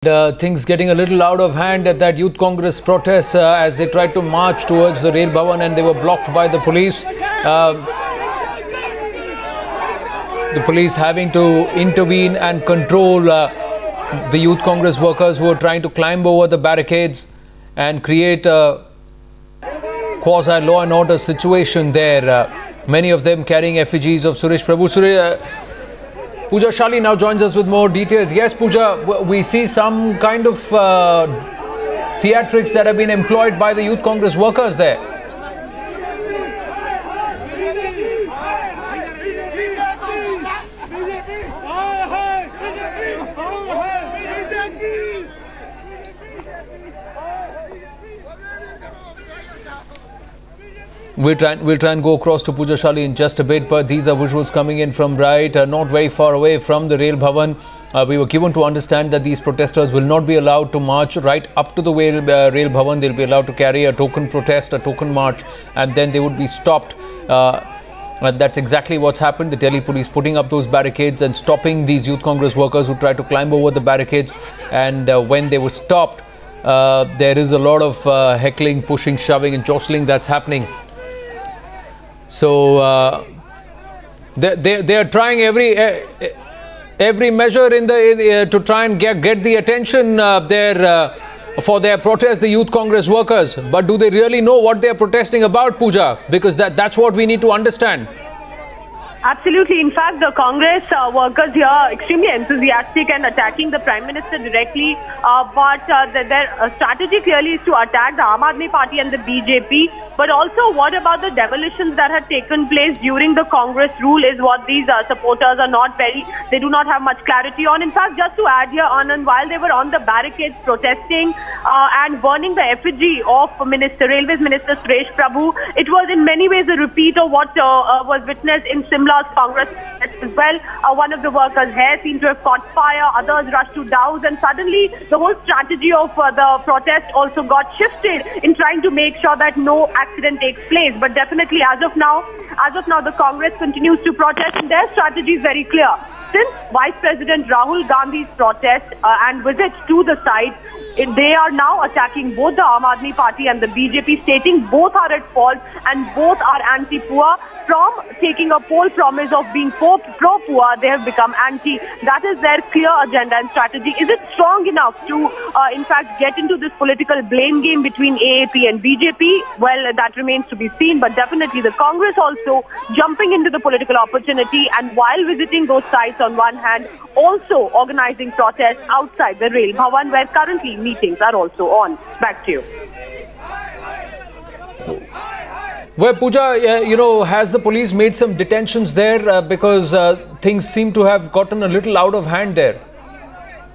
Things getting a little out of hand at that Youth Congress protest as they tried to march towards the Rail Bhavan and they were blocked by the police. The police having to intervene and control the Youth Congress workers who were trying to climb over the barricades and create a quasi law and order situation there. Many of them carrying effigies of Suresh Prabhu. Pooja Shali now joins us with more details. Yes, Pooja, we see some kind of theatrics that have been employed by the Youth Congress workers there. We'll try and go across to Pooja Shali in just a bit, but these are visuals coming in from not very far away from the Rail Bhavan. We were given to understand that these protesters will not be allowed to march right up to the Rail Bhavan. They'll be allowed to carry a token protest, a token march, and then they would be stopped. And that's exactly what's happened. The Delhi police putting up those barricades and stopping these Youth Congress workers who tried to climb over the barricades. And when they were stopped, there is a lot of heckling, pushing, shoving and jostling that's happening. So they are trying every measure in to try and get the attention for their protest, the Youth Congress workers. But do they really know what they are protesting about, Pooja? Because that's what we need to understand. Absolutely. In fact, the Congress workers here are extremely enthusiastic and attacking the Prime Minister directly. But their strategy clearly is to attack the Aam Aadmi Party and the BJP. But also, what about the demolitions that had taken place during the Congress rule is what these supporters are they do not have much clarity on. In fact, just to add here, Anand, while they were on the barricades protesting and burning the effigy of Railways Minister Suresh Prabhu, it was in many ways a repeat of what was witnessed in Simla's Congress as well. One of the workers' hair seemed to have caught fire, others rushed to douse, and suddenly the whole strategy of the protest also got shifted in trying to make sure that no accident takes place. But definitely as of now, the Congress continues to protest, and their strategy is very clear. Since Vice President Rahul Gandhi's protest and visit to the site, they are now attacking both the Aam Aadmi Party and the BJP, stating both are at fault and both are anti-poor. From taking a poll promise of being pro-poor, they have become anti. That is their clear agenda and strategy. Is it strong enough to, in fact, get into this political blame game between AAP and BJP? Well, that remains to be seen. But definitely the Congress also jumping into the political opportunity, and while visiting those sites on one hand, also organizing protests outside the Rail Bhavan, where currently meetings are also on. Back to you. Well, Pooja, has the police made some detentions there because things seem to have gotten a little out of hand there?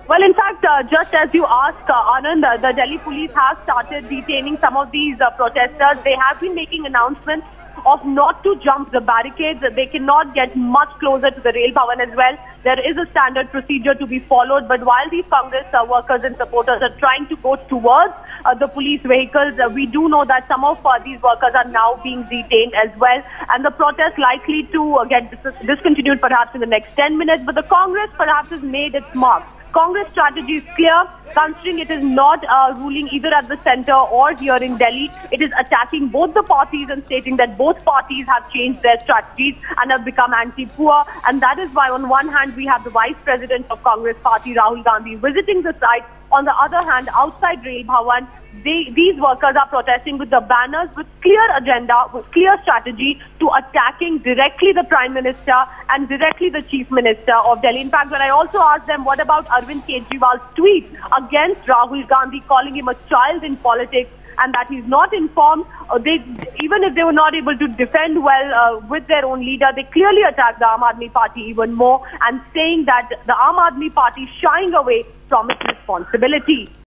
Well, in fact, just as you asked, Anand, the Delhi police have started detaining some of these protesters. They have been making announcements of not to jump the barricades. They cannot get much closer to the Rail Bhavan as well. There is a standard procedure to be followed. But while these Congress workers and supporters are trying to go towards the police vehicles, we do know that some of these workers are now being detained as well. And the protest likely to get discontinued perhaps in the next 10 minutes. But the Congress perhaps has made its mark. Congress strategy is clear, considering it is not ruling either at the center or here in Delhi. It is attacking both the parties and stating that both parties have changed their strategies and have become anti-poor. And that is why on one hand we have the Vice President of Congress Party, Rahul Gandhi, visiting the site. On the other hand, outside Rail Bhavan, these workers are protesting with the banners, with clear agenda, with clear strategy to attacking directly the Prime Minister and directly the Chief Minister of Delhi. In fact, when I also asked them, what about Arvind Kejriwal's tweet against Rahul Gandhi, calling him a child in politics, and that he's not informed, even if they were not able to defend well with their own leader, they clearly attacked the Aam Aadmi Party even more and saying that the Aam Aadmi Party is shying away from its responsibility.